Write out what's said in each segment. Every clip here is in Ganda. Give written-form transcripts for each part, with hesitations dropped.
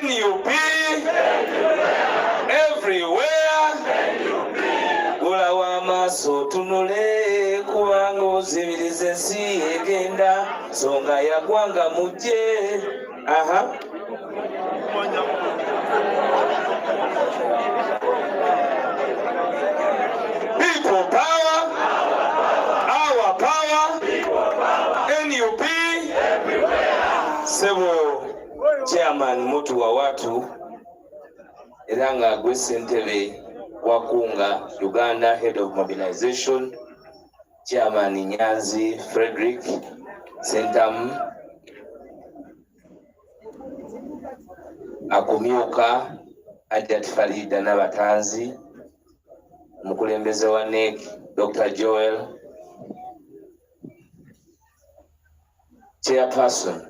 NUP everywhere. Gula wa maso tunule kubanga ozibiriza ensi egenda songa ya gwanga mujje. Aha. People power, our power, NUP everywhere. Sebo chairman mutu wa watu eranga gwe Ssentebe Wakunga Uganda Head of Mobilization, Chairman Nyanzi Frederick Sentamu, Akumyuka Ajat Farida n'abatanzi, Mukulembeze wa NEC Dr. Joel, Chairperson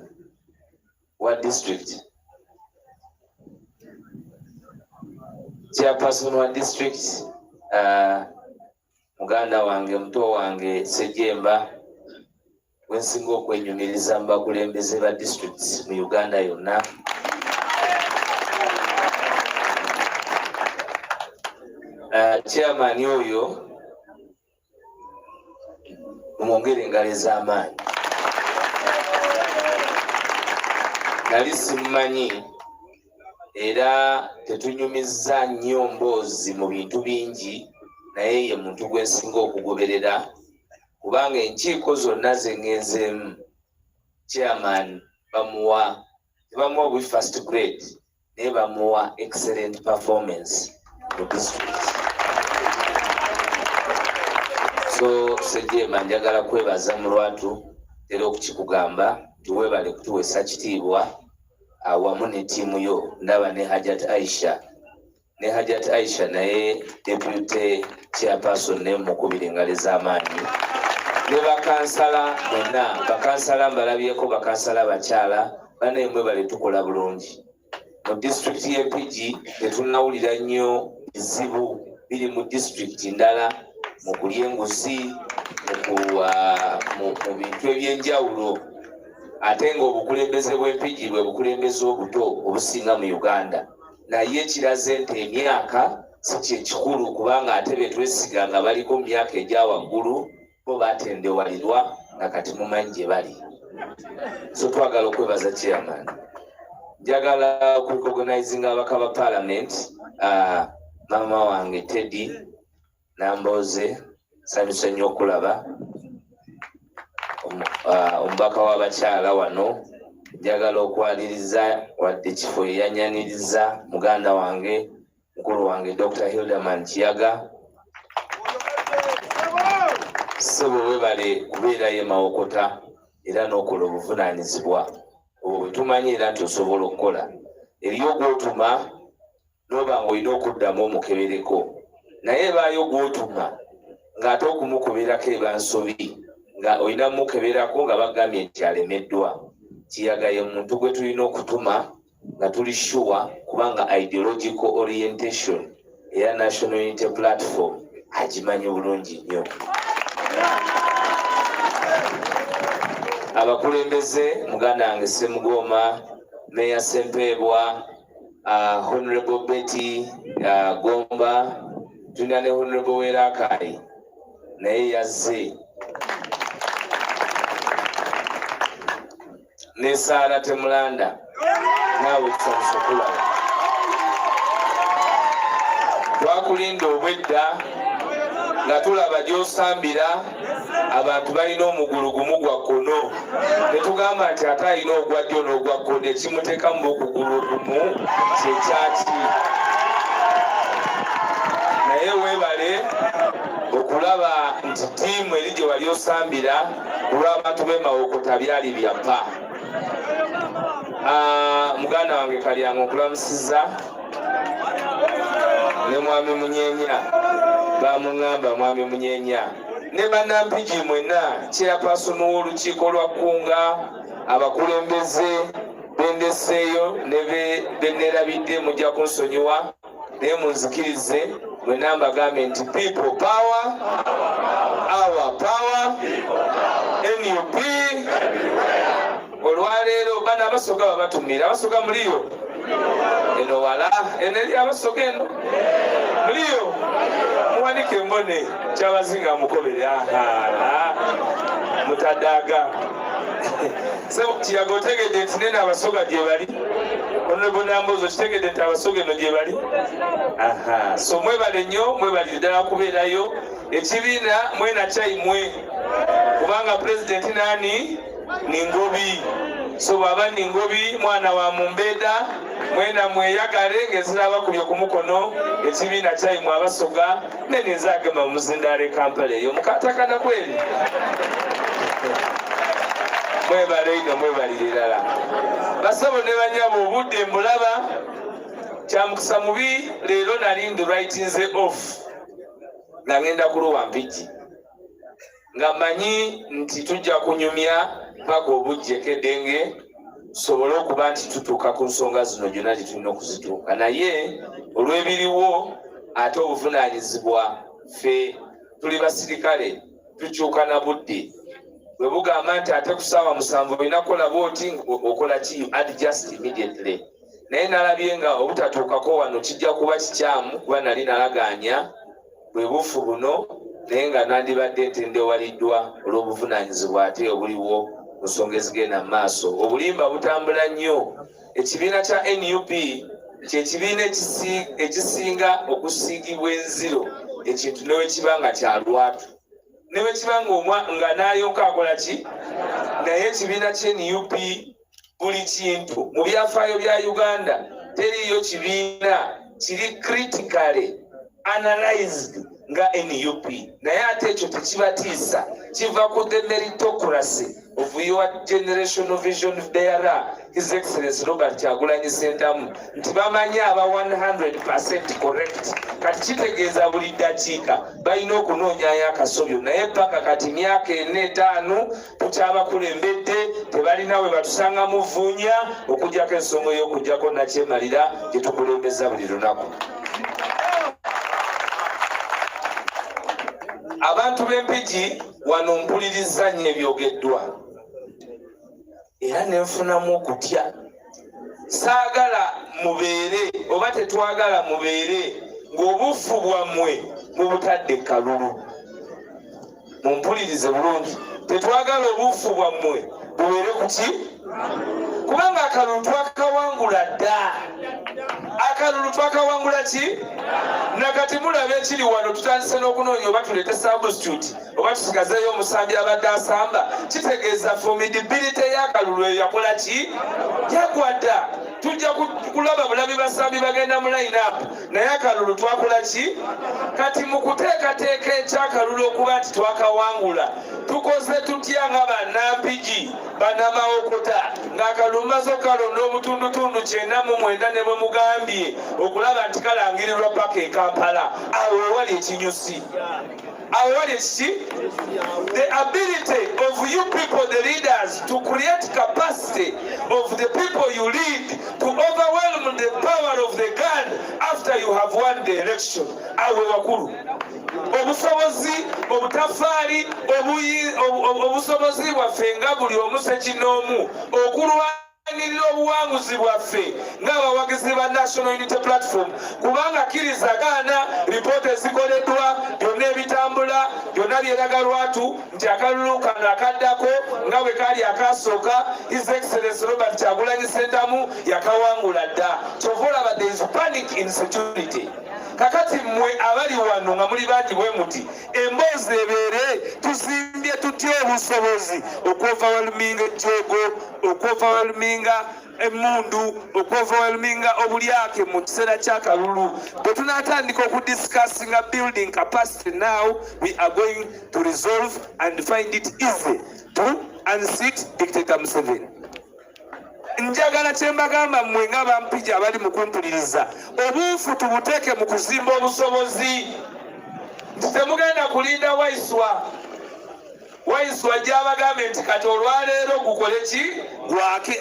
wa district, Chairperson wa district, muganda wange muto wange Sejemba wensinga okwenyumiriza mbakulembeze ba districts mu Uganda yonna. Chairman oyo mumwongere engalo ez'amaanyi. Nali simumanyi era tetunyumizza nnyo mboozi mu bintu bingi, naye ye muntu gwensinga okugoberera kubanga enkiiko zonna zengenzeemu chairman tebamuwa bwe first grade naye bamuwa excellent performance mu district. So Sejemba njagala kwebaza mu lwatu era okukikugamba tuwebale kutuweesa kitiibwa awamu ne ttiimu yo. Ndaba ne Hajat Aisha naye deputy chairperson ne mukubira engalo ez'amaanyi ne bakansala mwenna. Bakansala mbalabyeko, bakansala bakyala bannaye bale tukola bulungi mu district y'Empigi. Tetunnawulira nnyo bizibu biri mu district ndala mu kulya enguzi mu bintu eby'enjawulo, ate ng'obukulembeze bw'Empigi bwe bukulembeze obuto obusinga mu Uganda. Naye kiraze nti emyaka si kyekikulu kubanga ate betwesiga nga baliko mu myaka egya waggulu bo batendewalirwa nga kati mumanyi gye bali. So twagala okwebaza chairman. Njagala okurecognizinga abaka ba parliament, mama wange Teddy Namboze, sanyuse nnyo okulaba omubaka w'abakyala wano. Njagala okwaliriza wadde kifo eyanyaniriza muganda wange mukulu wange Dr. Hildeman Kiyaga. Sebo webale kubeerayo mawokota era n'okola obuvunaanyizibwa obwo bwe tumanyi era nti osobola okukola. Eriyo gw'otuma n'oba ng'olina okuddamu omukebereko, naye baayo gw'otuma ng'ate okumukuberako eba nsobi nga olina mukeberako nga bagambye nti alemeddwa. Kiyaga ye muntu gwe tulina okutuma nga tuli sure kubanga ideological orientation eya National Unity Platform agimanyi bulungi nnyo. Abakulembeze muganda wange Semugoma, Mayor Sempebwa, Honorable Betty Gomba, tulina ne Honorable Werakai naye yazze, ne Sara Temulanda naawe tusanyusa okulaba. Twakulinda obwedda nga tulaba gy'osambira abantu balina omugulu gumu gwa kkono, ne tugamba nti ate alina ogwa ddyo n'ogwa kkono, ekimuteeka mu okugulu okumu kyekyaki. Naye weebale okulaba nti ttiimu eri gye wali osambira olw'abantu b'e Mawokota byali byapa. Muganda wange Kalyanga okulamusiza ne mwami Munyenya, bamuŋŋamba mwami Munyenya ne bannampigi mwenna, chairperson w'olukiiko lwa Kunga, abakulembeze bendeseeyo ne benerabidde mujja kunsonyiwa naye munzikirize mwenna mbagambe nti people power, our power, NUP. Olwaleero bana abasoga babatumira, abasoga muliyo eno wala eneri abasoga eno muliyo muwanike mbone kyabazinga mukobere mutadaga sebo kiyago tegede nti nene abasoga gye bali Honorable Nambozo kitegede nti abasoga eno gye bali so mwebale nnyo mwebali ddala kubeerayo ekibiina mwena kyaimwe kubanga pulezidenti nani Ningobi so baba Ningobi mwana wa Mumbeda mwena mweyagale ngeziraba kubye ku mukono ekibiina kyaimwe abasoga nene nzagema muzindale Kampala eyo mukatakana kweli mwebale ino mwebalirira basabo ne banyabo obudde mbulaba kyamukisa mubi leero nali ndulwaitinze off nga ngenda kuluwa mpigi nga manyi nti tujja kunyumya paka obujjekedenge tusobole okuba nti tutuuka ku nsonga zino gyonna gyetulina okuzituuka naye olw'ebiriwo ate obuvunaanyizibwa ffe tuli basirikale tukyuka na budde bwe bugamba nti ate ku ssaawa 7 olina kukola bwoti okola ki adjust immediately naye nalabye nga obutatuukako wano kijja kuba kikyamu kuba nali nalagaanya bwe bufu buno naye nga nandibadde ntendewaliddwa olw'obuvunaanyizibwa ate obuliwo mu nsonga ezigenda mu maaso obulimba butambula nnyo ekibiina kya NUP kyekibiina ekisinga okusiigibwa enziro ekintu newe kiba nga kya lwatu newe kiba nga nayonka akola ki naye ekibiina kya NUP buli kintu mu byafaayo bya Uganda teriyo kibiina kiri critically analyzed nga NUP naye ate ekyo tekibatiisa kiva ku the meritocracy of your generational vision bearer His Excellency Robert Kyagulanyi Ssentamu nti bamanyi aba 100% correct kati kitegeeza buli ddakiika balina okunoonyayo akasobyo naye paka kati myaka 4-5 tukyabakulembedde tebalina we batusanga muvuunya okugjako ensonga y'okugjako nakyemalira gye tukulembeza buli lunaku abantu b'empigi wano mpuliriza nnyo ebyogeddwa era nenfunamu okutya saagala mubeere oba tetwagala mubeere ng'obufu bwammwe mu butadde kalulu mumpulirize bulungi tetwagala obufu bwammwe bubeere ku ki kubanga akalulu twakawangula dda akalulu twakawangula ki nakati mulabe ekiri wano tutandise n'okunoonya oba tulete substitute oba tusigazeeyo omusambi abadde asamba kitegeeza formidability y'akalulu eyo yakola ki yagwa dda tujja kulaba bulabi basambi bagenda mu line up naye akalulu twakola ki kati mu kuteekateeka ekyakalulu okuba nti twakawangula tukoze tutya nga bannampigi bannamawokota ng'akalulu maze okalonda obutundutundu 99 ne bwe mugambye okulaba nti kalangirirwa paka e Kampala awo ewali ekinyusi awo ewali ekiki the ability of you people the leaders to create capacity of the people you lead to overwhelm the power of the gun after you have won the election awo wakulu obusobozi obutafaali obusobozi bwaffe nga buli omu sekinoomu okulwanirira obuwanguzi bwaffe ng'abawagizi ba National Unity Platform kubanga kirizagaana lipoota ezikoleddwa byonna ebitambula byonna byeraga lwatu nti akalulu kano akaddako nga bwe kaali akasooka His Excellency Robert Kyagulanyi Ssentamu yakawangula dda kyova olaba there is panic in security kakati mmwe abali wano nga muli bangi bwe muti emboozi ebeere tuzimbye tutya obusobozi okwoverwhelminga ejjoogo okwoverwhelminga emmundu okwoverwhelminga obulyake mu kiseera ky'akalulu bwe tunaatandika okudiscussinga building capacity now we are going to resolve and find it easy to unseat Dictator Museveni. Njagala kyembagamba mmwe nga bampija abali mu kumpuliriza obuufu tubuteeke mu kuzimba obusobozi nti temugenda kulinda Waiswa gy'abagambe nti kati olwaleero gukole ki gwake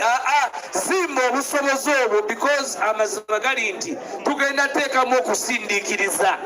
zimba obusobozi obwo because amazima gali nti tugenda teekamu okusindiikiriza